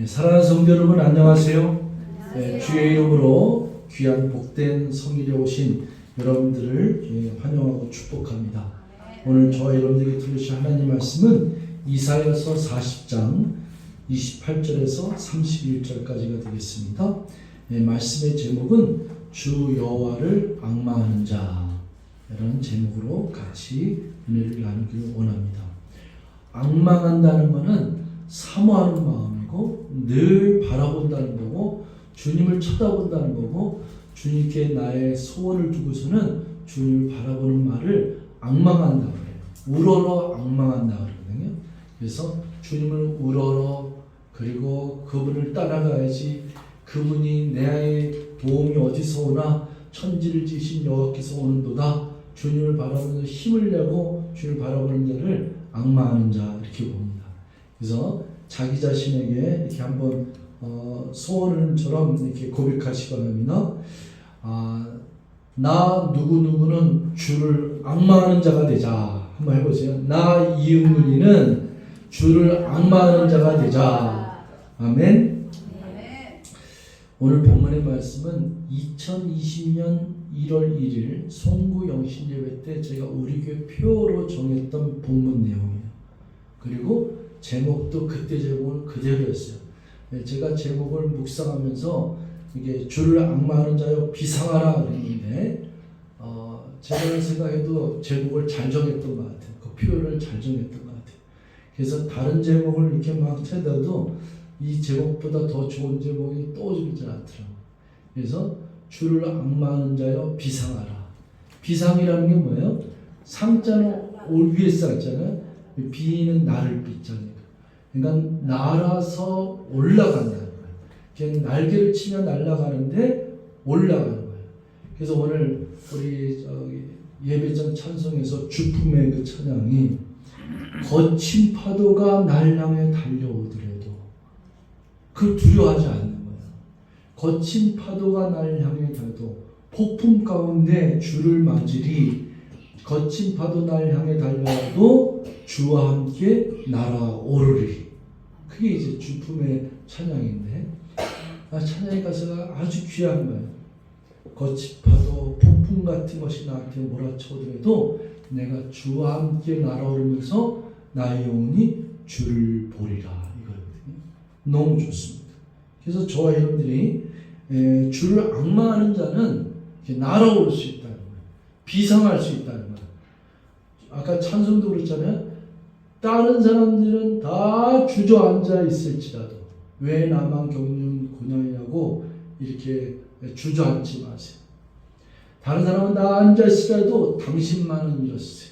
사랑하는 성도 여러분 안녕하세요. 주의 이름으로 귀한 복된 성일에 오신 여러분들을 환영하고 축복합니다. 오늘 저와 여러분들에게 들으실 하나님 말씀은 이사야서 40장 28절에서 31절까지가 되겠습니다. 말씀의 제목은 주 여호와를 앙망하는 자라는 제목으로 같이 은혜를 나누기를 원합니다. 앙망한다는 것은 사모하는 마음이고 늘 바라본다는 거고 주님을 쳐다본다는 거고 주님께 나의 소원을 두고서는 주님을 바라보는 말을 앙망한다 그래요. 우러러 앙망한다 그러거든요. 그래서 주님을 우러러 그리고 그분을 따라가야지 그분이 내 도움이 어디서 오나 천지를 지으신 여호와께서 오는도다. 주님을 바라보면서 힘을 내고 주님을 바라보는 자를 앙망하는 자 이렇게 봅니다. 그래서 자기 자신에게 이렇게 한번 소원처럼 이렇게 고백하시기 바랍니다. 나 누구누구는 주를 앙망하는 자가 되자. 한번 해보세요. 나 이은근이는 주를 앙망하는 자가 되자. 아멘. 오늘 본문의 말씀은 2020년 1월 1일 송구 영신 예배 때 제가 우리 교회 표로 정했던 본문 내용이에요. 그리고 제목도 그때 제목은 그대로였어요. 제가 제목을 묵상하면서 이게 주를 앙망하는 자여 비상하라 그랬는데 제가 생각해도 제목을 잘 정했던 것 같아요. 그 표현을 잘 정했던 것 같아요. 그래서 다른 제목을 이렇게 막 찾아도 이 제목보다 더 좋은 제목이 떠오르지 않더라고요. 그래서 주를 앙망하는 자여 비상하라. 비상이라는 게 뭐예요? 상자는 올 위에 쌌잖아요. 비는 나를 빗자니까. 그러니까 날아서 올라간다는 거예요. 그냥 날개를 치면 날아가는데 올라가는 거예요. 그래서 오늘 우리 예배전 찬송에서 주품의 그 찬양이 거친 파도가 날 향해 달려오더라도 그 두려워하지 않는 거예요. 거친 파도가 날 향해 달도 폭풍 가운데 주를 맞으리. 거친 파도 날 향해 달려도 주와 함께 날아오르리. 그게 이제 주품의 찬양인데 찬양의 가사가 아주 귀한 거예요. 거친 파도 폭풍 같은 것이 나한테 몰아쳐오더라도 내가 주와 함께 날아오르면서 나의 영혼이 주를 보리라 이거거든요. 너무 좋습니다. 그래서 저와 여러분들이 주를 앙망하는 자는 날아올 수 있다는 거예요. 비상할 수 있다는 거예요. 아까 찬송도 그랬잖아요. 다른 사람들은 다 주저앉아 있을지라도 왜 나만 겪는 고난이라고 이렇게 주저앉지 마세요. 다른 사람은 다 앉아 있으라도 당신만은 일어서세요.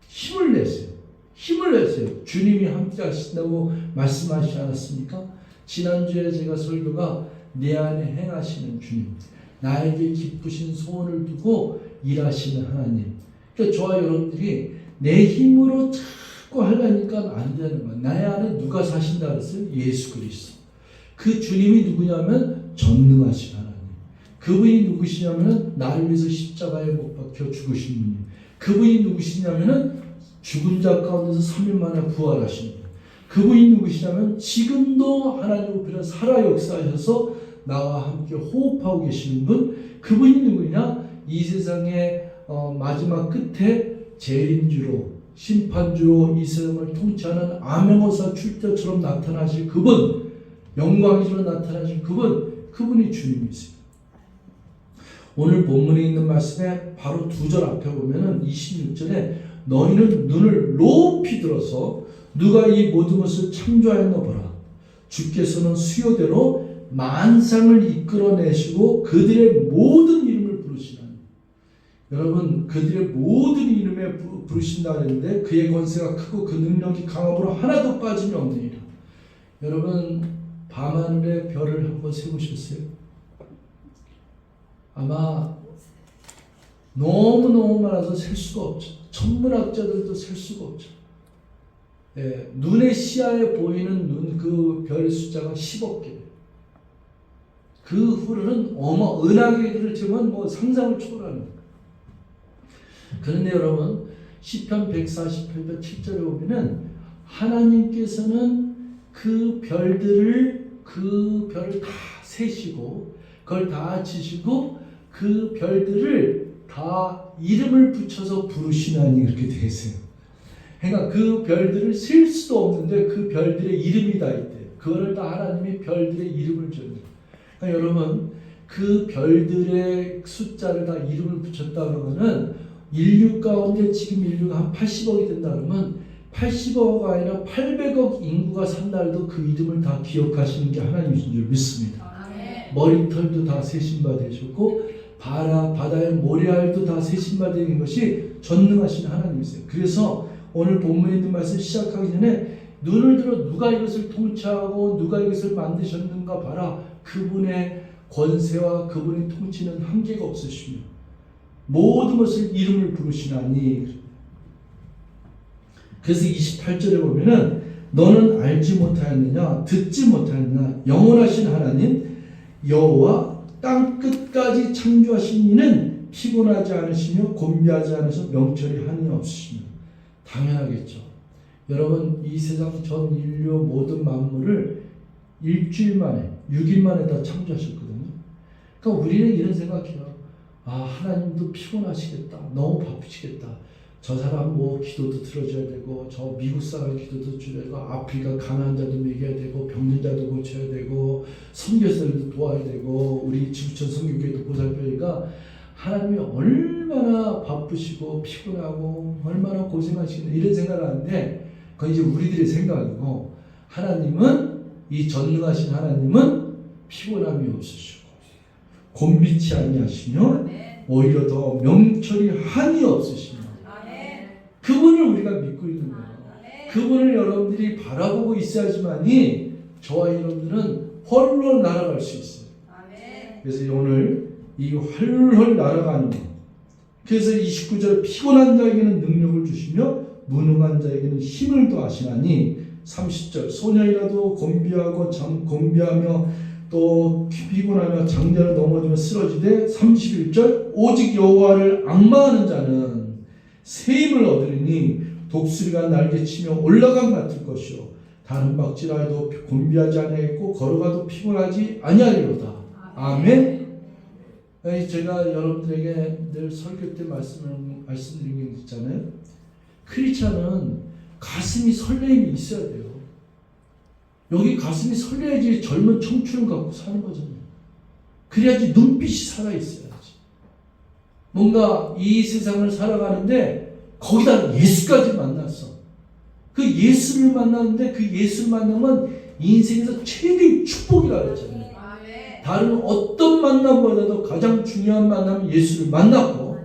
힘을 내세요. 힘을 내세요. 주님이 함께 하신다고 말씀하시지 않았습니까? 지난주에 제가 설교가 내 안에 행하시는 주님, 나에게 기쁘신 소원을 두고 일하시는 하나님. 그러니까 저와 여러분들이 내 힘으로 자꾸 하려니까 안 되는 거야. 나의 안에 누가 사신다 그랬어요? 예수 그리스도. 그 주님이 누구냐면 전능하신 하나님. 그분이 누구시냐면 나를 위해서 십자가에 못 박혀 죽으신 분이에요. 그분이 누구시냐면 죽은 자 가운데서 3일 만에 부활하신 분. 그분이 누구시냐면 지금도 하나님 앞에 살아 역사하셔서 나와 함께 호흡하고 계시는 분. 그분이 누구냐? 이 세상의 마지막 끝에 재림주로 심판주로 이 세상을 통치하는 암행어사 출처처럼 나타나실 그분, 영광이로 나타나실 그분이 주님이세요. 오늘 본문에 있는 말씀에 바로 2절 앞에 보면은 26절에 너희는 눈을 높이 들어서 누가 이 모든 것을 창조하였나 보라. 주께서는 수요대로 만상을 이끌어내시고 그들의 모든 이름을 부르시나니. 여러분 그들의 모든 이름에 부르신다 그랬는데 그의 권세가 크고 그 능력이 강함으로 하나도 빠짐이 없느니라. 여러분 밤하늘의 별을 한번 세보셨어요? 아마 너무너무 많아서 셀 수가 없죠. 천문학자들도 셀 수가 없죠. 눈의 시야에 보이는 그 별 숫자가 10억 개. 그 후로는 은하계를 치면 뭐 상상을 초월하는 거예요. 그런데 여러분 시편 148편 7절에 보면은 하나님께서는 그 별들을 그 별을 다 세시고 그걸 다 지시고 그 별들을 다 이름을 붙여서 부르시나니 그렇게 되어 있어요. 그러니까 그 별들을 셀 수도 없는데 그 별들의 이름이 다 있대요. 그거를 다 하나님이 별들의 이름을 줬네요. 그러니까 여러분 그 별들의 숫자를 다 이름을 붙였다 그러면은 인류 가운데 지금 인류가 한 80억이 된다 그러면 80억가 아니라 800억 인구가 산 날도 그 이름을 다 기억하시는 게 하나님이신 줄 믿습니다. 머리털도 다 세신 바 되셨고 바다의 모래알도 다 세신 바 되는 것이 전능하신 하나님이세요. 그래서 오늘 본문에 있는 말씀 시작하기 전에 눈을 들어 누가 이것을 통치하고 누가 이것을 만드셨는가 봐라. 그분의 권세와 그분의 통치는 한계가 없으시며 모든 것을 이름을 부르시나니. 그래서 28절에 보면은 너는 알지 못하였느냐 듣지 못하였느냐 영원하신 하나님 여호와 땅 끝까지 창조하신 이는 피곤하지 않으시며 곤비하지 않으셔 명철이 한이 없으시며. 당연하겠죠. 여러분 이 세상 전 인류 모든 만물을 일주일 만에 6일 만에 다 창조하셨거든요. 그러니까 우리는 이런 생각해요. 아 하나님도 피곤하시겠다. 너무 바쁘시겠다. 저 사람 뭐 기도도 들어줘야 되고 저 미국 사람 기도도 줘야 되고 아프리카 가난한 자도 먹여야 되고 병든 자도 고쳐야 되고 선교사들도 도와야 되고 우리 지구촌 선교교회도 보살펴니까 하나님이 얼마나 바쁘시고 피곤하고 얼마나 고생하시겠나 이런 생각을 하는데 그건 이제 우리들의 생각이고 하나님은 이 전능하신 하나님은 피곤함이 없으시고 곤비치 아니하시며 오히려 더 명철이 한이 없으시며 그분을 우리가 믿고 있는 거예요. 그분을 여러분들이 바라보고 있어야지만이 저와 여러분들은 헐헐 날아갈 수 있어요. 그래서 오늘 이 헐헐 날아가는 것. 그래서 29절 피곤한 자에게는 능력을 주시며 무능한 자에게는 힘을 더하시나니 30절 소년이라도 곤비하며 또 피곤하며 장자를 넘어지며 쓰러지되 31절 오직 여호와를 앙망하는 자는 새 힘을 얻으리니 독수리가 날개치며 올라감 같을 것이요 다른 박질하여도 곤비하지 아니하겠고 걸어가도 피곤하지 아니하리로다. 아멘. 제가 여러분들에게 늘 설교 때 말씀드린 게 있잖아요. 크리스찬은 가슴이 설레임이 있어야 돼요. 여기 가슴이 설레야지 젊은 청춘을 갖고 사는 거잖아요. 그래야지 눈빛이 살아있어야지. 뭔가 이 세상을 살아가는데 거기다 예수까지 만났어. 그 예수를 만났는데 그 예수를 만나면 인생에서 최대의 축복이라고 했잖아요. 다른 어떤 만남보다도 가장 중요한 만남은 예수를 만났고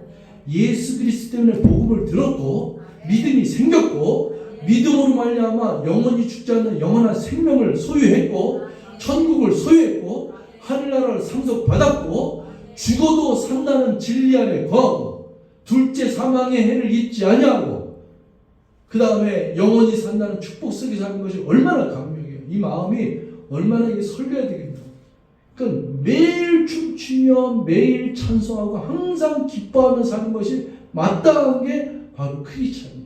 예수 그리스도 때문에 복음을 들었고 믿음이 생겼고 믿음으로 말미암아 영원히 죽지 않는 영원한 생명을 소유했고 천국을 소유했고 하늘나라를 상속받았고 죽어도 산다는 진리 안에 거하고 둘째 사망의 해를 잊지 아니하고 그 다음에 영원히 산다는 축복 속에 사는 것이 얼마나 감명이에요. 이 마음이 얼마나 이게 설레야 되겠나. 그러니까 매일 춤추며 매일 찬송하고 항상 기뻐하며 사는 것이 마땅한 게 바로 크리스찬이에요.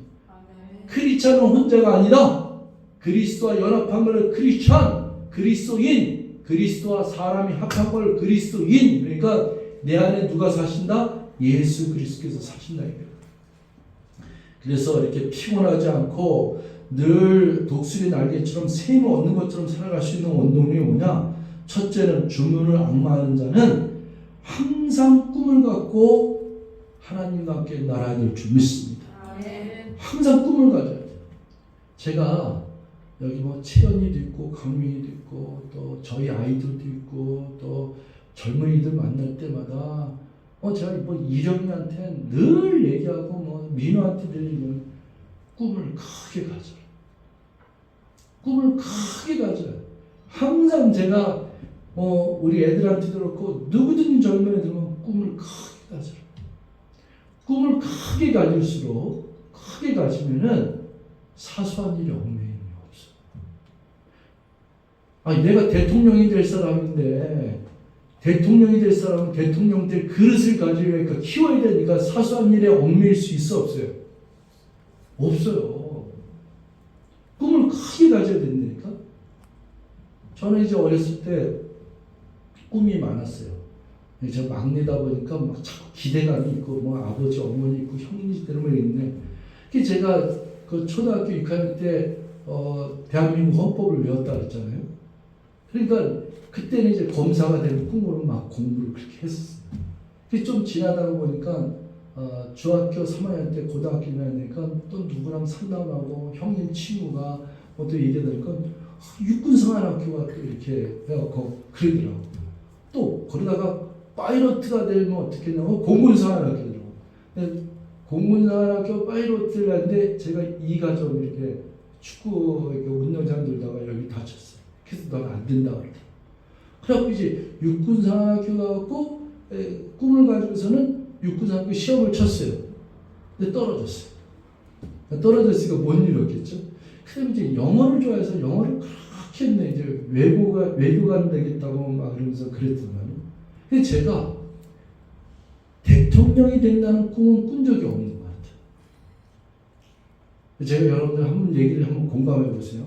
크리스찬은 혼자가 아니라 그리스도와 연합한 걸 크리스찬, 그리스도인, 그리스도와 사람이 합한 걸 그리스도인. 그러니까 내 안에 누가 사신다? 예수 그리스도께서 사신다 이거예요. 그래서 이렇게 피곤하지 않고 늘 독수리 날개처럼 새 힘을 얻는 것처럼 살아갈 수 있는 원동력이 뭐냐? 첫째는 주문을 앙망하는 자는 항상 꿈을 갖고 하나님과 함께 날아갈 줄 믿습니다. 항상 꿈을 가져야 돼요. 제가 여기 뭐 채연이도 있고 강민이도 있고 또 저희 아이들도 있고 또 젊은이들 만날 때마다 제가 뭐 이령이한테 늘 얘기하고 뭐 민호한테 늘 얘기하는 꿈을 크게 가져라. 꿈을 크게 가져라. 항상 제가 우리 애들한테도 그렇고 누구든지 젊은 애들은 꿈을 크게 가져라. 꿈을 크게 가질수록 크게 가지면은 사소한 일이 얽매임이 없어. 아니 내가 대통령이 될 사람인데 대통령이 될 사람은 대통령 될 그릇을 가지려니까 키워야 되니까 사소한 일에 얽매일 수 있어 없어요? 없어요. 꿈을 크게 가져야 된다니까. 저는 이제 어렸을 때 꿈이 많았어요. 제가 막내다 보니까 막 자꾸 기대감이 있고, 뭐 아버지, 어머니 있고, 형님 때문에 있는데, 제가 그 초등학교 6학년 때, 대한민국 헌법을 외웠다 그랬잖아요. 그러니까 그때는 이제 검사가 되는 꿈으로 막 공부를 그렇게 했었어요. 좀 지나다가 보니까, 중학교 3학년 때 고등학교 1학년 되니까 또 누구랑 상담하고 형님 친구가 뭐 또 얘기하니까 육군사관학교가 또 이렇게 해갖고 그러더라고. 또 그러다가 파이러트가 되면 어떻게 되냐면 공군사관학교더라고. 공군사관학교 파이러트를 하는데 제가 이가 좀 이렇게 축구 이렇게 운동장 돌다가 여기 다쳤어요. 그래서 넌 안 된다 그러더라고. 그래갖고 이제 육군사관학교 가고 꿈을 가지고서는 육군사관학교 시험을 쳤어요. 근데 떨어졌어요. 떨어졌으니까 못 이뤘겠죠. 그다음에 이제 영어를 좋아해서 영어를 그렇게 했네. 이제 외교관 되겠다고 막 그러면서 그랬더만. 근데 제가 대통령이 된다는 꿈은 꾼 적이 없는 것 같아요. 제가 여러분들 한번 얘기를 한번 공감해 보세요.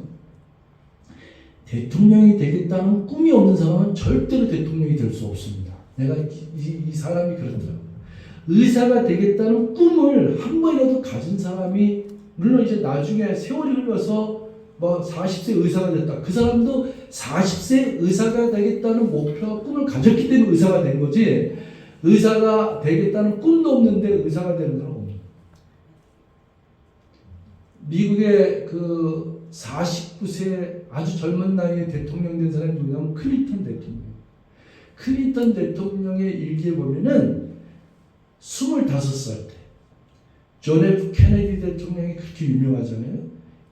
대통령이 되겠다는 꿈이 없는 사람은 절대로 대통령이 될 수 없습니다. 내가 이 사람이 그렇더라고요. 의사가 되겠다는 꿈을 한 번이라도 가진 사람이, 물론 이제 나중에 세월이 흘러서 뭐 40세 의사가 됐다. 그 사람도 40세 의사가 되겠다는 목표와 꿈을 가졌기 때문에 의사가 된 거지, 의사가 되겠다는 꿈도 없는데 의사가 되는 사람은 없는 거예요. 미국의 그 49세 아주 젊은 나이에 대통령 된 사람이 누구냐면 클린턴 대통령. 클린턴 대통령의 일기에 보면은 25살 때 존 F 케네디 대통령이 그렇게 유명하잖아요.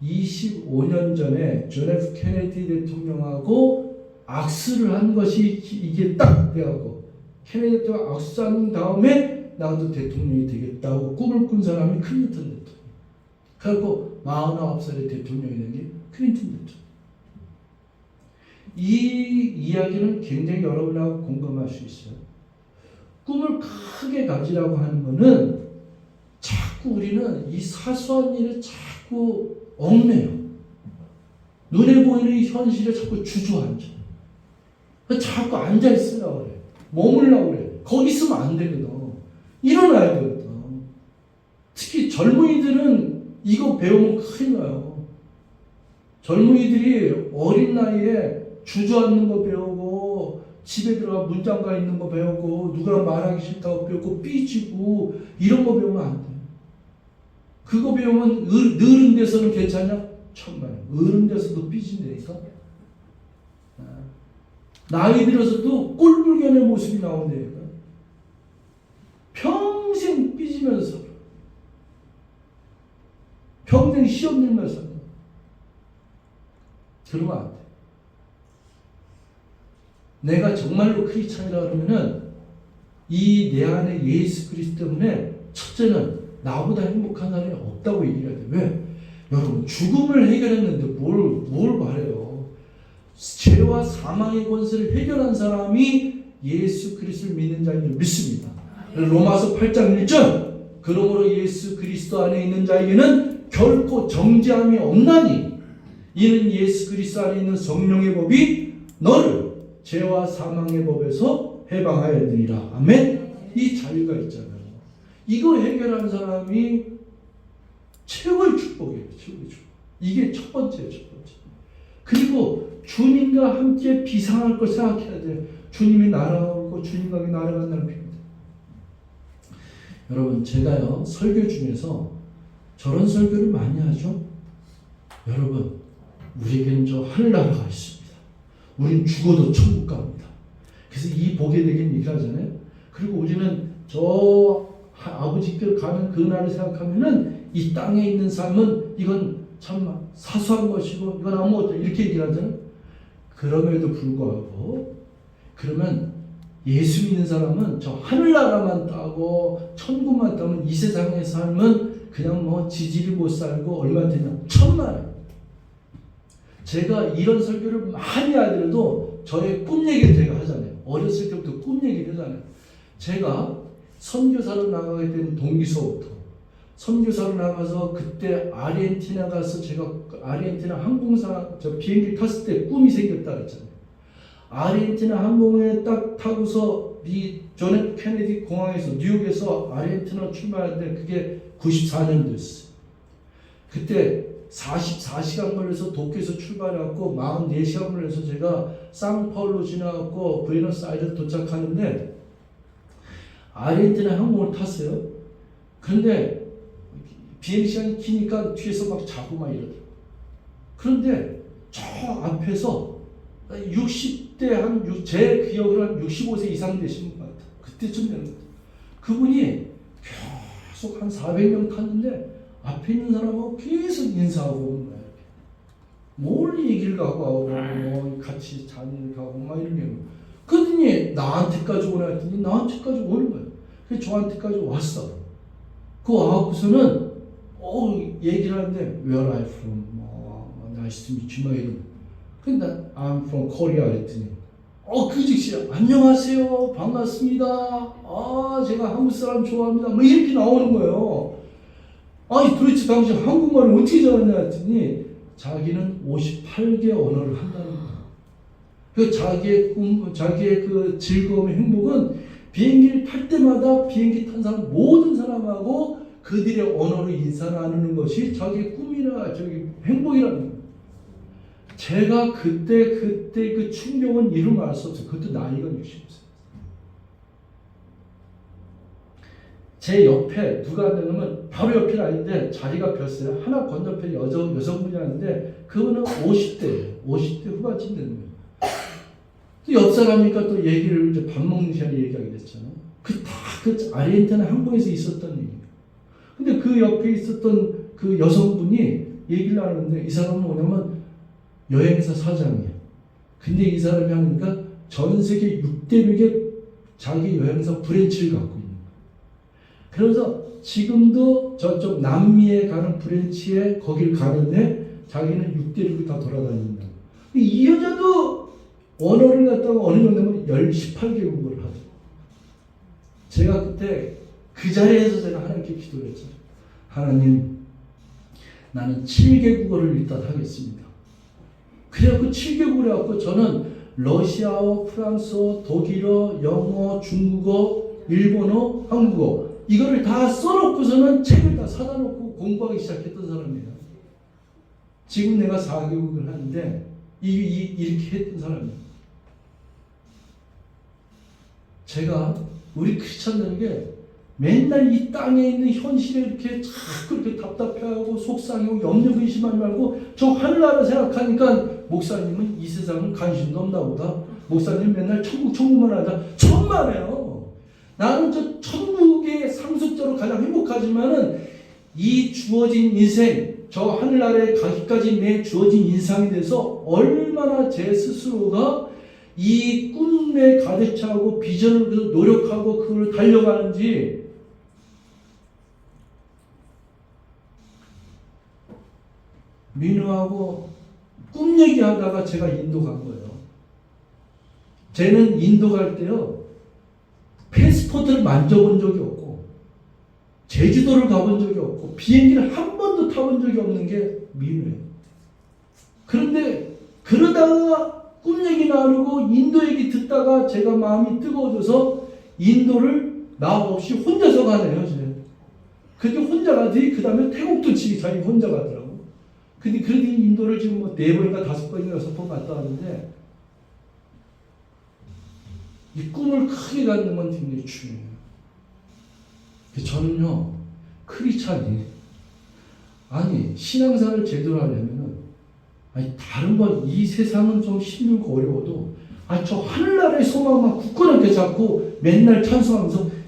25년 전에 존 F 케네디 대통령하고 악수를 한 것이 이게 딱 돼가고, 케네디 대통령 악수한 다음에 나도 대통령이 되겠다고 꿈을 꾼 사람이 클린턴 대통령. 그래갖고 49살에 대통령이 된 게 클린턴 대통령. 이 이야기는 굉장히 여러분하고 공감할 수 있어요. 꿈을 크게 가지라고 하는 거는 자꾸 우리는 이 사소한 일에 자꾸 얽매여. 눈에 보이는 현실에 자꾸 주저앉아. 자꾸 앉아있으려고 그래. 머물려고 그래. 거기 있으면 안 되거든. 일어나야 되거든. 특히 젊은이들은 이거 배우면 큰일 나요. 젊은이들이 어린 나이에 주저앉는 거 배우고, 집에 들어가 문장가 있는 거 배우고, 누구랑 말하기 싫다고 배우고, 삐지고, 이런 거 배우면 안 돼. 그거 배우면 어른 돼서는 괜찮냐? 천만. 어른 돼서도 삐진다니까. 나이 들어서도 꼴불견의 모습이 나온다니까. 평생 삐지면서, 평생 시험 들면서. 그러면 안 돼. 내가 정말로 크리스찬이라 그러면은 이 내 안에 예수 그리스도 때문에 첫째는 나보다 행복한 사람이 없다고 얘기해야 돼. 왜? 여러분, 죽음을 해결했는데 뭘 바래요? 죄와 사망의 권세를 해결한 사람이 예수 그리스도를 믿는 자인 줄 믿습니다. 로마서 8장 1절, 그러므로 예수 그리스도 안에 있는 자에게는 결코 정죄함이 없나니 이는 예수 그리스도 안에 있는 성령의 법이 너를 죄와 사망의 법에서 해방하였느니라. 아멘. 이 자유가 있잖아요. 이거 해결한 사람이 최고의 축복이에요. 최고의 축복. 이게 첫 번째예요. 첫 번째. 그리고 주님과 함께 비상할 걸 생각해야 돼요. 주님이 날아오고 주님과 날아간다는 표현입니다. 여러분, 제가요 설교 중에서 저런 설교를 많이 하죠. 여러분, 우리에게는 저 하늘나라가 있습니다. 우린 죽어도 천국 갑니다. 그래서 이 복에 대긴 얘기를 하잖아요. 그리고 우리는 저 아버지께 가는 그 날을 생각하면은 이 땅에 있는 삶은 이건 참 사소한 것이고 이건 아무것도, 이렇게 얘기를 하잖아요. 그럼에도 불구하고, 그러면 예수 믿는 사람은 저 하늘나라만 따고 천국만 따면 이 세상의 삶은 그냥 뭐 지지리 못 살고 얼마 되냐, 천만. 제가 이런 설교를 많이 하더라도 저의 꿈 얘기를 제가 하잖아요. 어렸을 때부터 꿈 얘기를 하잖아요. 제가 선교사로 나가게 된 동기서부터, 선교사로 나가서 그때 아르헨티나 가서 제가 아르헨티나 항공사 저 비행기 탔을 때 꿈이 생겼다 그랬잖아요. 아르헨티나 항공에 딱 타고서 미 존 F 케네디 공항에서 뉴욕에서 아르헨티나 출발하는데 그게 94년도였어요. 그때 44시간 걸려서 도쿄에서 출발해갖고 44시간 걸려서 제가 상파울로 지나갖고 부에노스아이레스 도착하는데 아르헨티나 항공을 탔어요. 그런데 비행 시간이 기니까 뒤에서 막 자고 막 이러더라고요. 그런데 저 앞에서 60대 제 기억으로 한 65세 이상 되신 것 같아요. 그때쯤 되는 것 같아요. 그분이 계속 한 400명 탔는데 앞에 있는 사람하고 계속 인사하고 오는 거예요. 멀리 얘기를 가고 같이 잔 가고 막 이런 게. 그러더니 나한테까지 오라 했더니 나한테까지 오는 거예요. 그래서 저한테까지 왔어. 그 와갖고서는 얘기를 하는데 Where are you from? Nice to meet you. 막 이러고. 근데 I'm from Korea 그랬더니 그 즉시 안녕하세요. 반갑습니다. 제가 한국 사람 좋아합니다. 뭐 이렇게 나오는 거예요. 아니 도대체 당신 한국말을 어떻게 잘하냐 했더니 자기는 58개 언어를 한다는 거예요. 그 자기의 꿈, 자기의 그 즐거움의 행복은 비행기를 탈 때마다 비행기 탄 사람 모든 사람하고 그들의 언어로 인사 나누는 것이 자기의 꿈이라 행복이라는 거예요. 제가 그때 그 충격은 이루 말할 수 없어요. 그것도 나이가 60세. 제 옆에 누가 앉았냐면 바로 옆이 아닌데 자리가 비었어요. 하나 건너편에 여성분이 하는데 그분은 50대예요. 50대 후반쯤 되는 거예요. 또 옆 사람이니까 또 얘기를 이제 밥 먹는 시간에 얘기하게 됐잖아요. 그 아르헨티나 항공에서 있었던 얘기예요. 근데 그 옆에 있었던 그 여성분이 얘기를 하는데 이 사람은 뭐냐면 여행사 사장이에요. 근데 이 사람이 하니까 전 세계 6대륙의 자기 여행사 브랜치를 갖고 있는 거예요. 그래서 지금도 저쪽 남미에 가는 브랜치에 거길 가는데 자기는 6대륙을 다 돌아다닌다. 이 여자도 언어를 갖다가 어느 정도면 18개국어를 하죠. 제가 그때 그 자리에서 제가 하나님께 기도를 했죠. 하나님, 나는 7개국어를 일단 하겠습니다. 그래갖고 7개국을 해갖고 저는 러시아어, 프랑스어, 독일어, 영어, 중국어, 일본어, 한국어 이거를 다 써놓고서는 책을 다 사다 놓고 공부하기 시작했던 사람이에요. 지금 내가 4개국을 하는데 이렇게 했던 사람이에요. 제가 우리 크리스찬들에게 맨날 이 땅에 있는 현실에 이렇게 자꾸 이렇게 답답해하고 속상하고 염려근심하지 말고 저 하늘나라 생각하니까 목사님은 이 세상은 관심도 없나 보다. 목사님 맨날 천국만 하자. 천만에요. 나는 저 천국의 상속자로 가장 행복하지만은 이 주어진 인생, 저 하늘나라에 가기까지 내 주어진 인상에 대해서 얼마나 제 스스로가 이 꿈에 가득 차고 비전을 위해서 노력하고 그걸 달려가는지 민우하고 꿈 얘기하다가 제가 인도 간 거예요. 쟤는 인도 갈 때요 패스포트를 만져본 적이 없고 제주도를 가본 적이 없고 비행기를 한 번도 타본 적이 없는 게 민우예요. 그런데 그러다가 꿈 얘기 나누고 인도 얘기 듣다가 제가 마음이 뜨거워져서 인도를 나 없이 혼자서 가네요. 그게 혼자 가더니 그 다음에 태국도 자기 혼자 가더라고. 근데 그래도 인도를 지금 뭐 4번인가 5번인가 6번 갔다 왔는데 이 꿈을 크게 갖는 건 굉장히 중요해요. 저는요 크리스찬이 신앙생활을 제대로 하려면은 다른 건 이 세상은 좀 힘들고 어려워도 저 하늘나라의 소망만 굳건하게 잡고 맨날 찬송하면서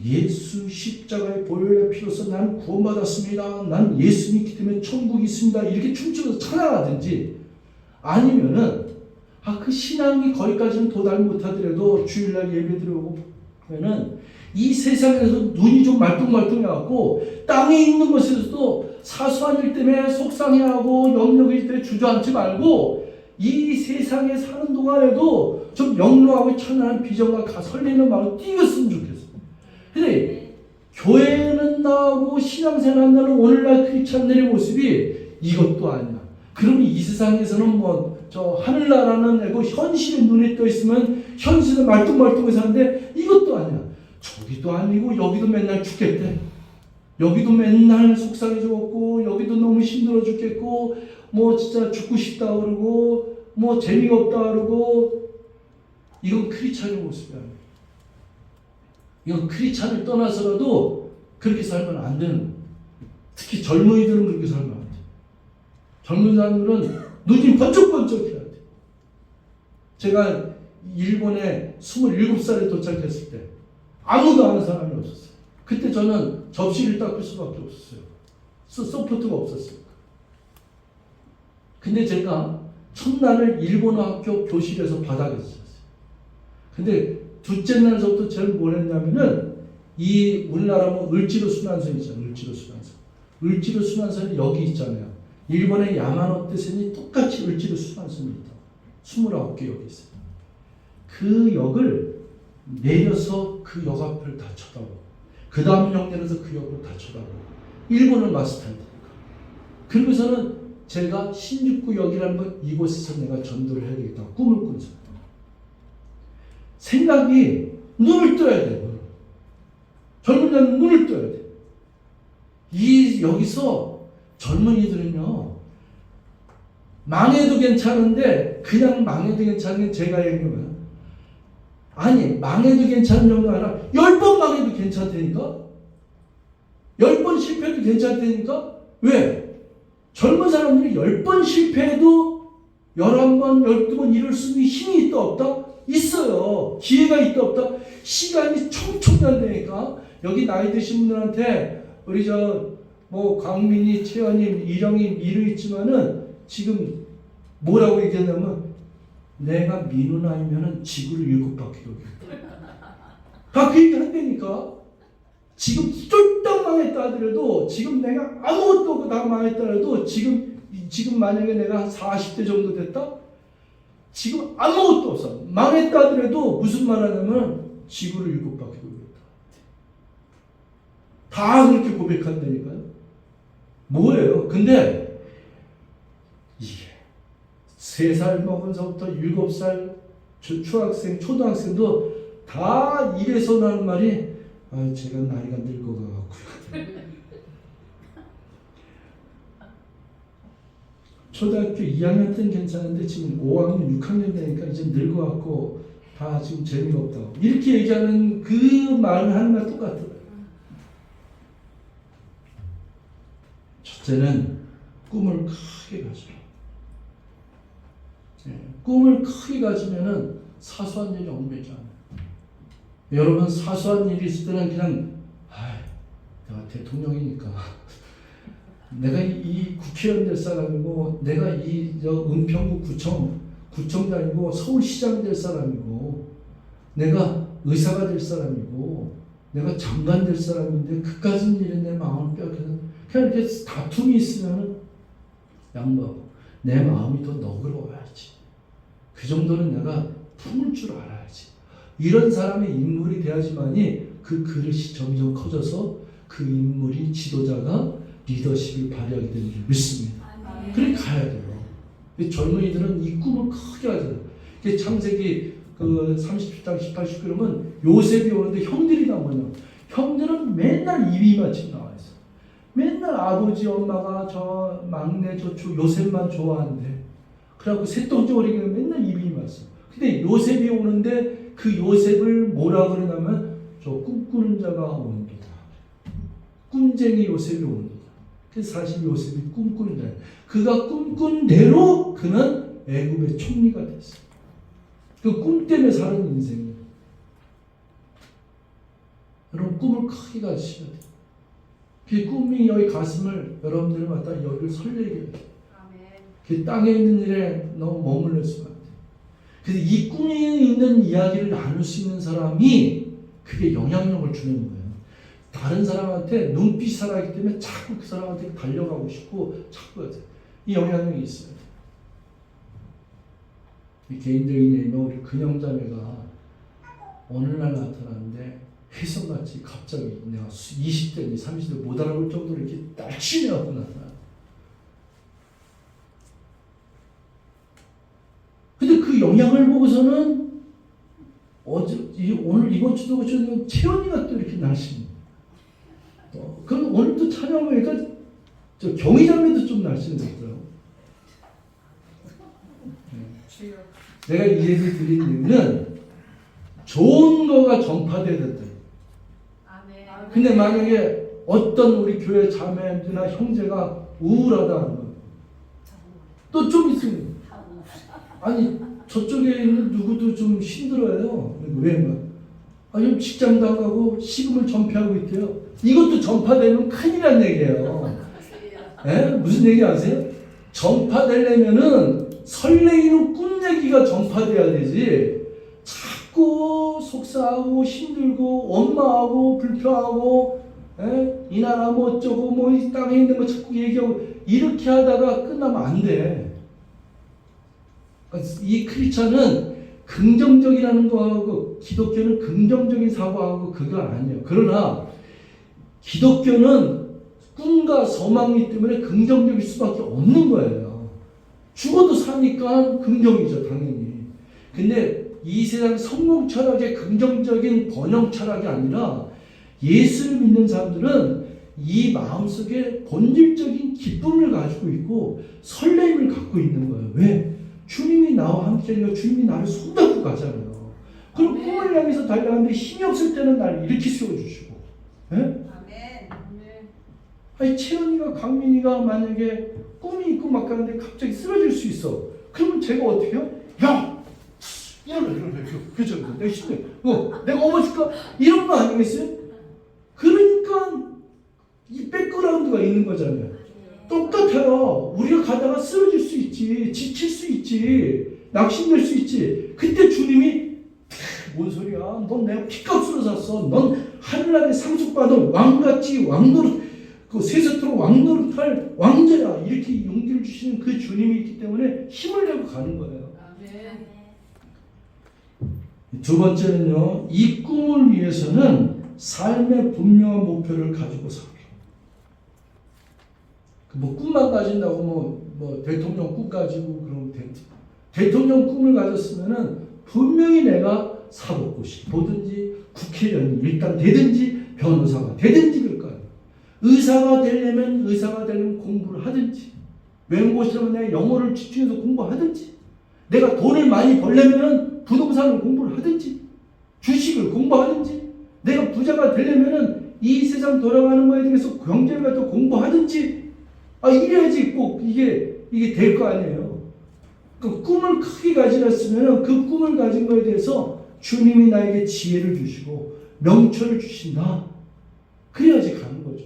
예수 십자가의 보혈의 피로써 나는 구원받았습니다. 난 예수 믿기 때문에 천국이 있습니다. 이렇게 춤추면서 찬양하든지 아니면은 그 신앙이 거기까지는 도달 못하더라도 주일날 예배 들어오면은 이 세상에서 눈이 좀 말똥말똥해갖고 땅에 있는 것에서도 사소한 일 때문에 속상해하고 염려일 때 주저앉지 말고 이 세상에 사는 동안에도 좀 영롱하고 찬란한 비전과 설레는 마음으로 뛰었으면 좋겠어. 근데 교회는 나오고 신앙생활 한다는 오늘날 크리스찬들의 모습이 이것도 아니야. 그러면 이 세상에서는 뭐 저 하늘나라는 알고 현실에 눈에 떠 있으면 현실은 말똥말똥해서 하는데 이것도 아니야. 저기도 아니고 여기도 맨날 죽겠대. 여기도 맨날 속상해 죽었고 여기도 너무 힘들어 죽겠고 뭐 진짜 죽고 싶다 그러고 뭐 재미가 없다 그러고 이건 크리스찬의 모습이 아니야. 이건 크리스찬을 떠나서라도 그렇게 살면 안 되는 거야. 특히 젊은이들은 그렇게 살면 안 돼. 젊은 사람들은 눈이 번쩍번쩍해야 돼. 제가 일본에 27살에 도착했을 때 아무도 아는 사람이 없었어요. 그때 저는 접시를 닦을 수밖에 없었어요. 서포트가 없었으니까. 근데 제가 첫날을 일본어 학교 교실에서 바닥에서 잤어요. 근데 둘째 날서부터 제가 뭘 했냐면은 이 우리나라 뭐 을지로 순환선 있잖아요. 을지로 순환선. 을지로 순환선이 여기 있잖아요. 일본의 야마노테 선이 똑같이 을지로 순환선이 있다. 29개 역이 있어요. 그 역을 내려서 그 역 앞을 다 쳐다보고 그 다음 역 내려서 그 역을 다 쳐다보고 일본을 마스터해야 되니까. 그러고서는 제가 신주쿠역이라는 것 이곳에서 내가 전도를 해야 되겠다. 꿈을 꾼 사람. 생각이 눈을 떠야 돼. 젊은 자는 눈을 떠야 돼. 여기서 젊은이들은요, 망해도 괜찮은데, 그냥 망해도 괜찮은 게 제가 얘기한 거예요. 아니, 망해도 괜찮은 정도가 아니라, 10번 망해도 괜찮다니까? 10번 실패해도 괜찮다니까? 왜? 젊은 사람들이 10번 실패해도 11번, 12번 이룰 수 있는 힘이 있다, 없다? 있어요. 기회가 있다, 없다? 시간이 촘촘한다니까? 여기 나이 드신 분들한테, 우리 뭐 강민이, 채연님, 이령님 이름 있지만은 지금 뭐라고 얘기하냐면 내가 민우 나이면은 지구를 7바퀴 돌겠다. 다 그 얘기 한다니까. 지금 쫄딱 망했다 하더라도 지금 내가 아무것도 없고 다 망했다 하더라도 지금 만약에 내가 한 40대 정도 됐다? 지금 아무것도 없어. 망했다 하더라도 무슨 말 하냐면 지구를 7바퀴 돌겠다. 다 그렇게 고백한다니까요. 뭐예요? 근데 이게 3살 먹은서부터 7살 중학생, 초등학생도 다 입에서 나는 말이 제가 나이가 늙어가고요. 초등학교 2학년 때는 괜찮은데 지금 5학년, 6학년 되니까 이제 늙어갖고 다 지금 재미가 없다고 이렇게 얘기하는 그 말을 하는 말 똑같아요. 첫째는 꿈을 크게 가져. 꿈을 크게 가지면은 사소한 일이 엉매지 않아요. 여러분 사소한 일이 있을 때는 그냥 내가 대통령이니까 내가 이 국회의원 될 사람이고 내가 이 은평구 구청장이고 서울시장 될 사람이고 내가 의사가 될 사람이고 내가 장관 될 사람인데 그까진 일에 내 마음을 빼앗겨서 그냥 이렇게 다툼이 있으면 양보하고 내 마음이 더 너그러워야지. 그 정도는 내가 품을 줄 알아야지. 이런 사람의 인물이 돼야지만이 그 그릇이 점점 커져서 그 인물이 지도자가 리더십을 발휘하게 되는 줄 믿습니다. 그래 가야 돼요. 젊은이들은 이 꿈을 크게 가져요. 창세기 그 30장 18, 19면 요셉이 오는데 형들이 다 뭐냐? 형들은 맨날 입이 마침 나와 있어. 맨날 아버지 엄마가 저 막내 저축 요셉만 좋아한대. 그래갖고 새똥덩어리가 맨날 입이 맞어. 근데 요셉이 오는데 그 요셉을 뭐라 그러냐면 저 꿈꾸는 자가 온도다. 꿈쟁이 요셉이 온도다. 그래서 사실 요셉이 꿈꾸는 자예요. 그가 꿈꾼 대로 그는 애굽의 총리가 됐어요. 그 꿈 때문에 사는 인생이에요. 여러분 꿈을 크게 가지셔야 돼요. 그 꿈이 여기 가슴을 여러분들을 갖다 여기를 설레게 해요. 그 땅에 있는 일에 너무 머물러 있으면 안 돼요. 그래서 이 꿈이 있는 이야기를 나눌 수 있는 사람이 그게 영향력을 주는 거예요. 다른 사람한테 눈빛이 살아있기 때문에 자꾸 그 사람한테 달려가고 싶고 자꾸 해야 돼요. 이 영향력이 있어야 돼요. 이 개인적인 얘기는 우리 근영자매가 어느 날 나타났는데 혜성같이 갑자기 내가 20대, 30대 못 알아볼 정도로 이렇게 날씬해갖고 나타나. 영향을 보고서는 오늘 이번 주도 보시면 채연이가 또 이렇게 날씬해. 그럼 오늘 또 찬양하니까 저 경희자매도 좀 날씬해졌더라고. 내가 이 얘기 드린 이유는 좋은 거가 전파돼야 된다. 근데 만약에 어떤 우리 교회 자매나 형제가 우울하다는 거예요. 또 좀 있으면 아니 저쪽에 있는 누구도 좀 힘들어요. 왜? 좀 직장 나가고 시금을 전폐하고 있대요. 이것도 전파되면 큰일이란 얘기예요. 에? 무슨 얘기 아세요? 전파되려면은 설레이는 꿈 얘기가 전파돼야 되지. 자꾸 속상하고 힘들고 원망하고 불평하고 이 나라 뭐 어쩌고 뭐 이 땅에 있는 거 자꾸 얘기하고 이렇게 하다가 끝나면 안 돼. 이 크리스천은 긍정적이라는 거하고 기독교는 긍정적인 사고하고 그거 아니에요. 그러나 기독교는 꿈과 소망이 때문에 긍정적일 수밖에 없는 거예요. 죽어도 사니까 긍정이죠, 당연히. 근데 이 세상 성공 철학의 긍정적인 번영 철학이 아니라 예수를 믿는 사람들은 이 마음속에 본질적인 기쁨을 가지고 있고 설렘을 갖고 있는 거예요. 왜? 주님이 나와 함께 하니까 주님이 나를 손잡고 가잖아요. 그럼 꿈을 향해서 달려가는데 힘이 없을 때는 나를 이렇게 세워주시고. 예? 아니 채연이가 강민이가 만약에 꿈이 있고 막 가는데 갑자기 쓰러질 수 있어. 그러면 제가 어떻게 해요? 야! 일어나. 그죠? 내가 힘내. 내가 업어줄까? 이런 거 아니겠어요? 그러니까 이 백그라운드가 있는 거잖아요. 똑같아요. 우리가 가다가 쓰러질 수 있지, 지칠 수 있지, 낙심될 수 있지. 그때 주님이 뭔 소리야? 넌 내가 피값으로 샀어. 넌 하늘나라에 상속받은 왕같이 왕노릇, 그 세세토록 왕노릇할 왕자야. 이렇게 용기를 주시는 그 주님이 있기 때문에 힘을 내고 가는 거예요. 두 번째는요, 이 꿈을 위해서는 삶의 분명한 목표를 가지고 살아요. 뭐 꿈만 가진다고 뭐 대통령 꿈 가지고 그러면 대통령 꿈을 가졌으면은 분명히 내가 사법고시 보든지 국회의원이 일단 되든지 변호사가 되든지 그럴 거 아니에요. 의사가 되려면 공부를 하든지 외국어시라면 내가 영어를 집중해서 공부하든지 내가 돈을 많이 벌려면은 부동산을 공부를 하든지 주식을 공부하든지 내가 부자가 되려면은 이 세상 돌아가는 거에 대해서 경제를 갖다 공부하든지 이래야지 꼭 이게 될 거 아니에요. 그 꿈을 크게 가지렸으면 그 꿈을 가진 거에 대해서 주님이 나에게 지혜를 주시고 명철을 주신다. 그래야지 가는 거죠.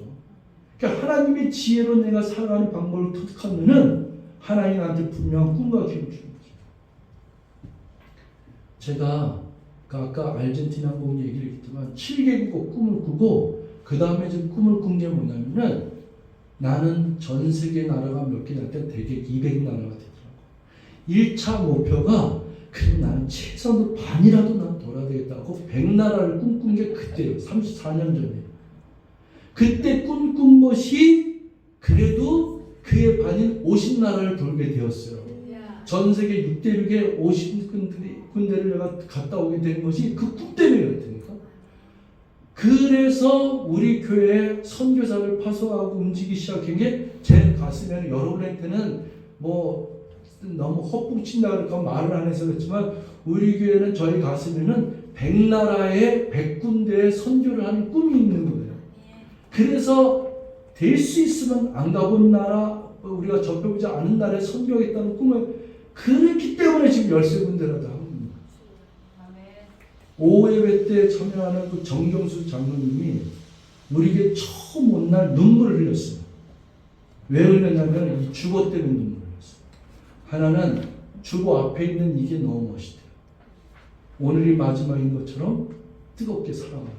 그러니까 하나님의 지혜로 내가 살아가는 방법을 터득하면은 하나님 나한테 분명한 꿈과 기회를 주는 거죠. 제가 아까 아르헨티나 공 얘기를 했지만 7개국어 꿈을 꾸고 그 다음에 지금 꿈을 꾼 게 뭐냐면은 나는 전 세계 나라가 몇 개 날 때 대개 200나라가 되더라고. 1차 목표가 그럼 나는 최소한 반이라도 난 돌아야 되겠다고 100나라를 꿈꾼 게 그때예요. 34년 전에. 그때 꿈꾼 것이 그래도 그의 반인 50나라를 돌게 되었어요. 전 세계 6대륙에 50군데를 내가 갔다 오게 된 것이 그 꿈 때문에 그렇다니까. 그래서 우리 교회에 선교사를 파송하고 움직이기 시작한 게 제 가슴에는 여러분한테는 뭐 너무 헛북친다 그러니까 말을 안 해서 그렇지만 우리 교회는 저희 가슴에는 100나라에 100군데의 선교를 하는 꿈이 있는 거예요. 그래서 될 수 있으면 안 가본 나라 우리가 접해보지 않은 나라에 선교하겠다는 꿈을 그렇기 때문에 지금 13군데라도 하는 겁니다. 오예배 때 참여하는 그 정경수 장로님이 우리에게 처음 온 날 눈물을 흘렸어요. 왜 흘렸냐면 이 주보 때문에 눈물을 흘렸어요. 하나는 주보 앞에 있는 이게 너무 멋있대요. 오늘이 마지막인 것처럼 뜨겁게 사랑하라.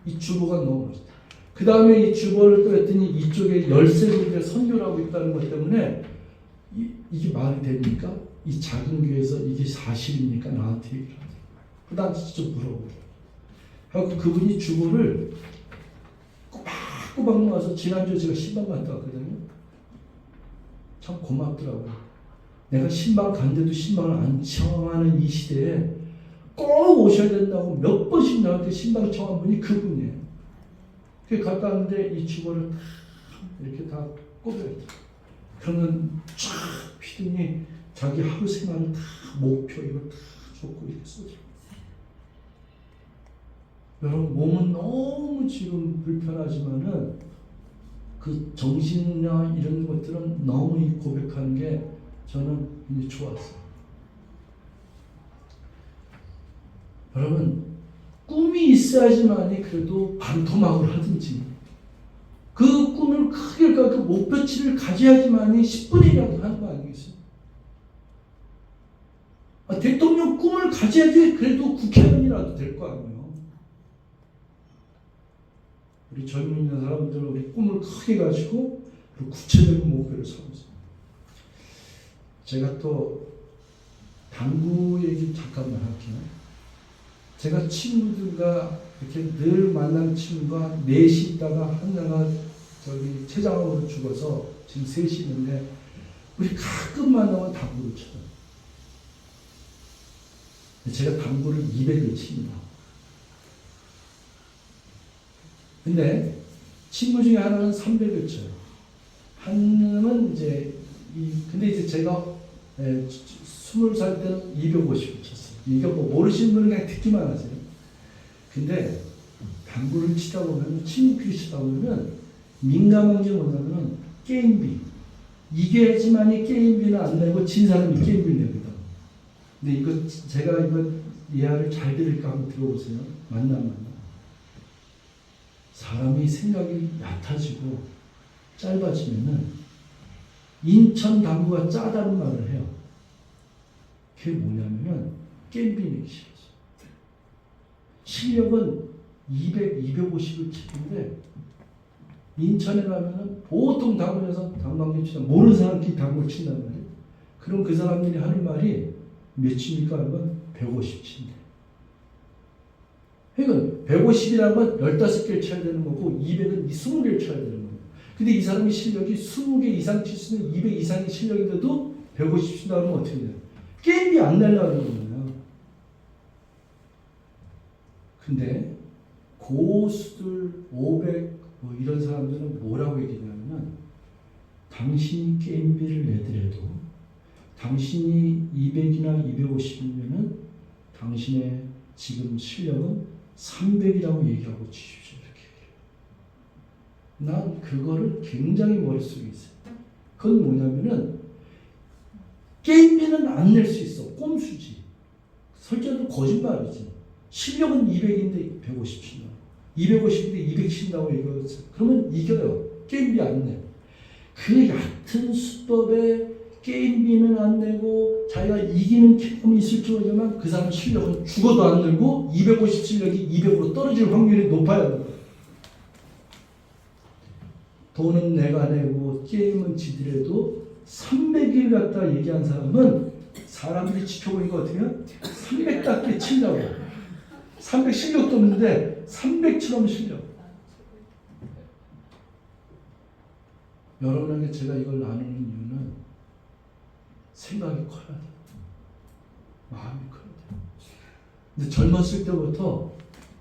이 주보가 너무 멋있다. 그 다음에 이 주보를 또 했더니 이쪽에 13군데 선교를 하고 있다는 것 때문에 이게 말이 됩니까? 이 작은 교회에서 이게 사실입니까? 나한테 얘기를 하죠. 그 다음 진짜 물어보고. 하고 그분이 주보를 꼬박꼬박 모아서 지난주에 제가 시방 갔다 왔거든요. 참 고맙더라고요. 내가 신방 간데도 신방을 안 청하는 이 시대에 꼭 오셔야 된다고 몇 번씩 나한테 신방 청한 분이 그분이에요. 그 갔다 왔는데 이 주보를 다 이렇게 다 꼽아요. 그러면 쫙 피더니 자기 하루 생활을 다 목표 이걸 다 적고 이렇게 써줘. 여러분 몸은 너무 지금 불편하지만은 그 정신이나 이런 것들은 너무 이 고백하는 게 저는 이제 좋았어요. 여러분 꿈이 있어야지만이 그래도 반토막을 하든지 그 꿈을 크게 그 목표치를 가져야지만이 10분의 1이라도 하는 거 아니겠어요? 대통령 꿈을 가져야지 그래도 국회의원이라도 될 거 아니에요. 우리 젊은 사람들 우리 꿈을 크게 가지고 그리고 구체적인 목표를 삼으세요. 제가 또 당구 얘기 잠깐만 할게요. 제가 친구들과 이렇게 늘 만난 친구가 넷이 있다가 하나가 저기 췌장암으로 죽어서 지금 셋이 있는데 우리 가끔 만나면 당구를 쳐요. 제가 당구를 200을 칩니다. 근데 친구 중에 하나는 300을 쳐요. 하나는 근데 이제 제가 20살 때는 250을 쳤어요. 이게 뭐 모르시는 분은 그냥 듣기만 하세요. 근데 당구를 치다 보면, 친구끼리 치다 보면 민감한 게 뭐냐면 게임비. 이겨야지만이 게임비는 안 내고 진 사람이 게임비를 내거든. 근데 이거 제가 이해를 잘 들을까 한번 들어보세요. 만나. 사람이 생각이 얕아지고 짧아지면은 인천 당구가 짜다는 말을 해요. 그게 뭐냐면은 게임비 내기 싫어서. 실력은 200, 250을 치는데 인천에 가면은 보통 당구에서 당구를 치다 모르는 사람끼리 당구를 친단 말이에요. 그럼 그 사람들이 하는 말이 몇 칩니까? 하면 150 친대. 그러니까 150이라는 건 15개를 쳐야 되는 거고 200은 20개를 쳐야 되는 거예요. 근데 이 사람이 실력이 20개 이상 칠 수 있는 200 이상의 실력인데도 150 친다 그러면 어떻게 돼요? 게임이 안 날라가는 거예요. 근데 고수들 500 뭐 이런 사람들은 뭐라고 얘기하냐면 당신이 게임비를 내더라도 당신이 200이나 250이면은 당신의 지금 실력은 300이라고 얘기하고 치십시오. 이렇게 얘기해요. 난 그거를 굉장히 머릿속에 있어요. 그건 뭐냐면은 게임비는 안 낼 수 있어. 꼼수지. 설정은 거짓말이지. 실력은 200인데 150 친다고. 250인데 200 친다고 얘기했어요. 그러면 이겨요. 게임비 안 내. 그 얕은 수법에 게임비는 안 내고 자기가 이기는 경험이 있을 줄 알지만 그 사람 실력은 죽어도 안 늘고 250 실력이 200으로 떨어질 확률이 높아야 합니다. 돈은 내가 내고 게임은 지더라도 300일 갖다 얘기한 사람은 사람들이 지켜보니까 어떻게 해요? 300답게 치려고. 300 실력도 없는데 300처럼 실력. 여러분에게 제가 이걸 나누는 이유는 생각이 커야 돼. 마음이 커야 돼. 근데 젊었을 때부터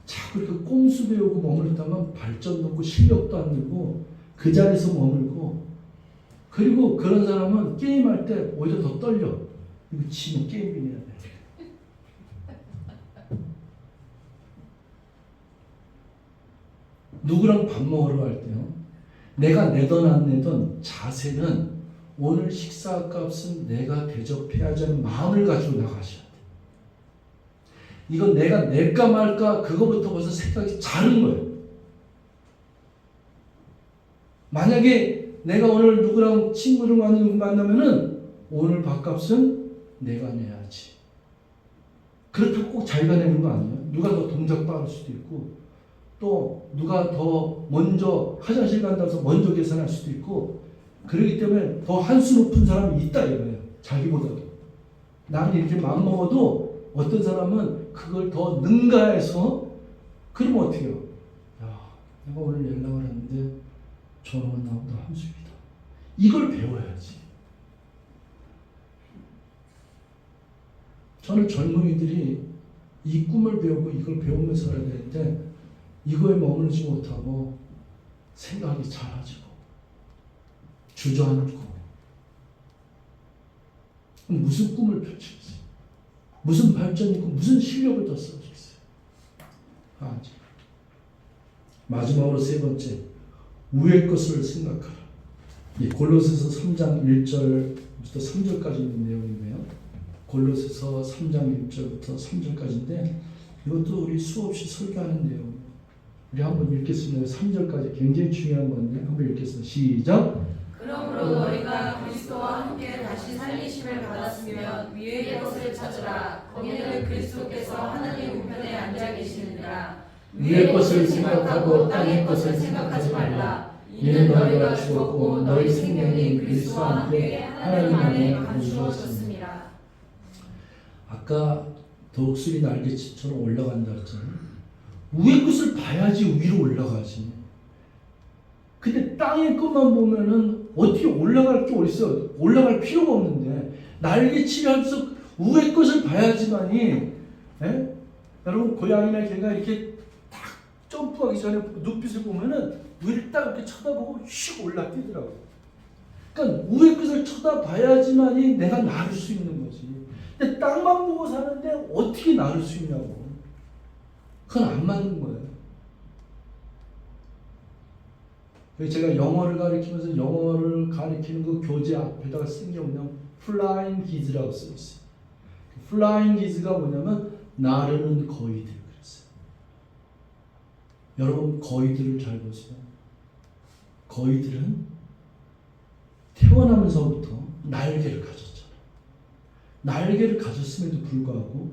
자꾸 이렇게 꼼수 배우고 머무르다만 발전도 없고 실력도 안 늘고 그 자리에서 머물고 그리고 그런 사람은 게임할 때 오히려 더 떨려. 이거 지면 게임이냐 돼. 누구랑 밥 먹으러 갈 때요. 내가 내던 안 내던 자세는 오늘 식사값은 내가 대접해야지 하는 마음을 가지고 나가셔야 돼. 이건 내가 낼까 말까 그거부터 벌써 생각이 다른 거예요. 만약에 내가 오늘 누구랑 친구를 만나면은 오늘 밥값은 내가 내야지. 그렇다고 꼭 자기가 내는 거 아니에요. 누가 더 동작 빠를 수도 있고 또 누가 더 먼저 화장실 간다고 해서 먼저 계산할 수도 있고 그렇기 때문에 더 한수 높은 사람이 있다 이거예요. 자기보다도. 나는 이렇게 마음먹어도 어떤 사람은 그걸 더 능가해서 그러면 어떻게 해요? 야, 내가 오늘 연락을 했는데 저놈은 나보다 한수입니다. 이걸 배워야지. 저는 젊은이들이 이 꿈을 배우고 이걸 배우면서 살아야 되는데 이거에 머무르지 못하고 생각이 작아지고 주저앉고 무슨 꿈을 펼치겠어요? 무슨 발전이 있고 무슨 실력을 더 써주겠어요? 마지막으로 세 번째, 위의 것을 생각하라. 이 골로새서 3장 1절부터 3절까지 있는 내용이네요. 골로새서 3장 1절부터 3절까지인데 이것도 우리 수없이 설교하는 내용이에요. 우리 한번 읽겠습니다. 3절까지 굉장히 중요한 건데 한번 읽겠습니다. 시작. 그러므로 너희가 그리스도와 함께 다시 살리심을 받았으면 위의 것을 찾으라. 거기는 그리스도께서 하나님 우편에 앉아 계시느니라. 위의 것을 생각하고 땅의 것을 생각하지 말라. 이는 너희가 죽었고 너희 생명이 그리스도와 함께 하나님 안에 감추어졌습니다. 아까 독수리 날개치처럼 올라간다 했잖아요. 위의 것을 봐야지 위로 올라가지. 근데 땅의 것만 보면은 어떻게 올라갈 게 어딨어? 올라갈 필요가 없는데 날개치를 하면서 위의 것을 봐야지만이. 여러분 고양이나 개가 이렇게 딱 점프하기 전에 눈빛을 보면은 위를 딱 이렇게 쳐다보고 슉 올라뛰더라고요. 그러니까 위의 것을 쳐다봐야지만이 내가 나를 수 있는 거지. 근데 땅만 보고 사는데 어떻게 나를 수 있냐고. 그건 안 맞는 거예요. 제가 영어를 가르치면서 영어를 가르치는 그 교재 앞에다가 쓴 게 뭐냐면 Flying Kids라고 써 있어요. Flying Kids가 뭐냐면 나르는 거위들 그랬어요. 여러분 거위들을 잘 보세요. 거위들은 태어나면서부터 날개를 가졌잖아요. 날개를 가졌음에도 불구하고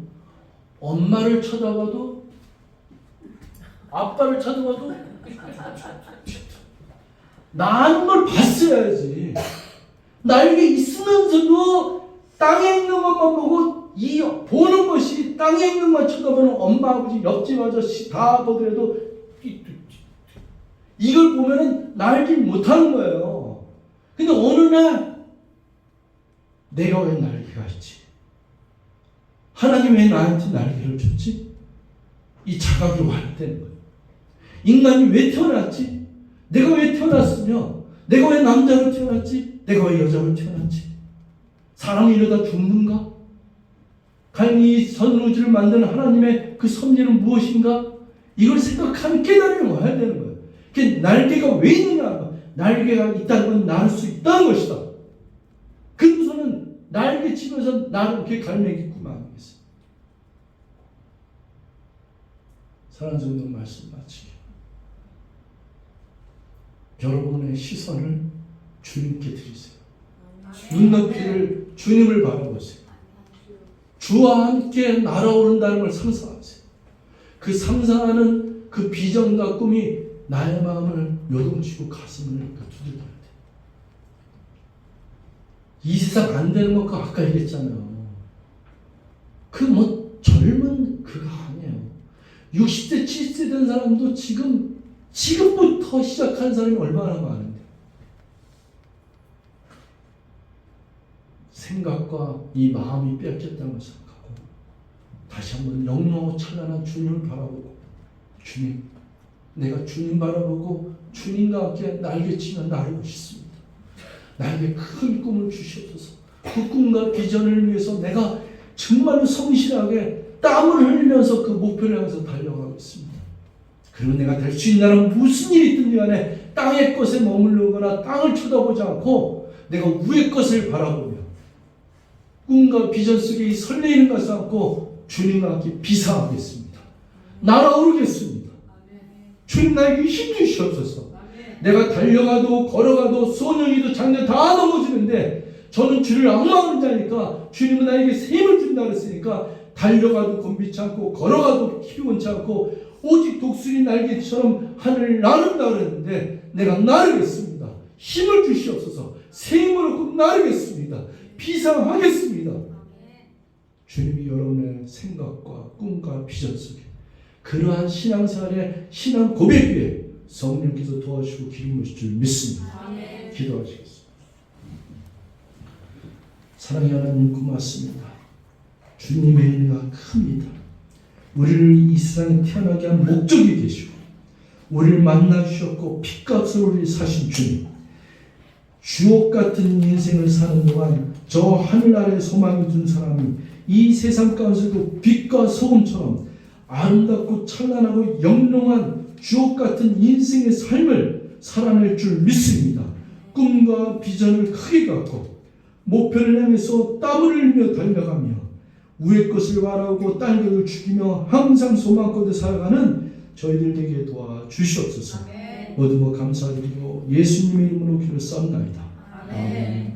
엄마를 쳐다봐도 아빠를 쳐다봐도 나는 걸 봤어야지. 날개 있으면서도 땅에 있는 것만 보고 이 보는 것이 땅에 있는 것만 쳐다보는 엄마, 아버지, 옆집 아저씨 다 보더라도 이걸 보면은 날지 못하는 거예요. 근데 어느 날 내가 왜 날개가 있지? 하나님 왜 나한테 날개를 줬지? 이 자각이 와야 되는 거예요. 인간이 왜 태어났지? 내가 왜 태어났으며? 내가 왜 남자로 태어났지? 내가 왜 여자로 태어났지? 사람이 이러다 죽는가? 과연 이 선우주를 만드는 하나님의 그 섭리는 무엇인가? 이걸 생각하는 깨달음이 와야 되는 거예요. 날개가 왜 있느냐? 날개가 있다는 건 날 수 있다는 것이다. 그러고서는 날개 치면서 나를 이렇게 갈매기구만 하겠어요. 사랑하는 성도 말씀 마치기. 여러분의 시선을 주님께 드리세요. 눈높이를 주님을 바라보세요. 주와 함께 날아오른다는 걸 상상하세요. 그 상상하는 그 비전과 꿈이 나의 마음을 요동치고 가슴을 두들겨야 돼. 이 세상 안 되는 거 아까 얘기했잖아요. 그 젊은 그거 아니에요. 60대 70대 된 사람도 지금부터 시작한 사람이 얼마나 많은데. 생각과 이 마음이 뺏겼다는 걸 생각하고 다시 한번 영롱하고 찬란한 주님을 바라보고, 주님, 내가 주님 바라보고 주님과 함께 날개치며 날고 싶습니다. 나에게 큰 꿈을 주시옵소서. 그 꿈과 비전을 위해서 내가 정말로 성실하게 땀을 흘리면서 그 목표를 향해서 달려가겠습니다. 그리고 내가 될 수 있는 무슨 일이 있든 간에 땅의 것에 머무르거나 땅을 쳐다보지 않고 내가 위의 것을 바라보며 꿈과 비전 속에 이 설레이는 것을 안고 주님과 함께 비상하겠습니다. 날아오르겠습니다. 주님 나에게 힘 주시옵소서. 내가 달려가도 걸어가도 소년이도 장년 다 넘어지는데 저는 주를 악망하는 자니까 주님은 나에게 힘을 준다 그랬으니까 달려가도 곤비치 않고 걸어가도 피곤치 않고 오직 독수리 날개처럼 하늘을 나른다 그랬는데 내가 나르겠습니다. 힘을 주시옵소서. 새 힘을 얻고 나르겠습니다. 비상하겠습니다. 주님이 여러분의 생각과 꿈과 비전 속에 그러한 신앙생활의 신앙 고백 위에 성령께서 도와주시고 기름 부으실 줄 믿습니다. 기도하시겠습니다. 사랑의 하나님 고맙습니다. 주님의 은혜가 큽니다. 우리를 이 세상에 태어나게 한 목적이 계시고 우리를 만나주셨고 피값을 우리 사신 주님, 주옥 같은 인생을 사는 동안 저 하늘 아래 소망이 둔 사람이 이 세상 가운데서도 빛과 소금처럼 아름답고 찬란하고 영롱한 주옥 같은 인생의 삶을 살아낼 줄 믿습니다. 꿈과 비전을 크게 갖고 목표를 향해서 땀을 흘리며 달려가며 위의 것을 바라고 딴 것을 죽이며 항상 소망껏 살아가는 저희들 되게 도와주시옵소서. 모두 감사드리고 예수님의 이름으로 기도를 쌉나이다. 아멘.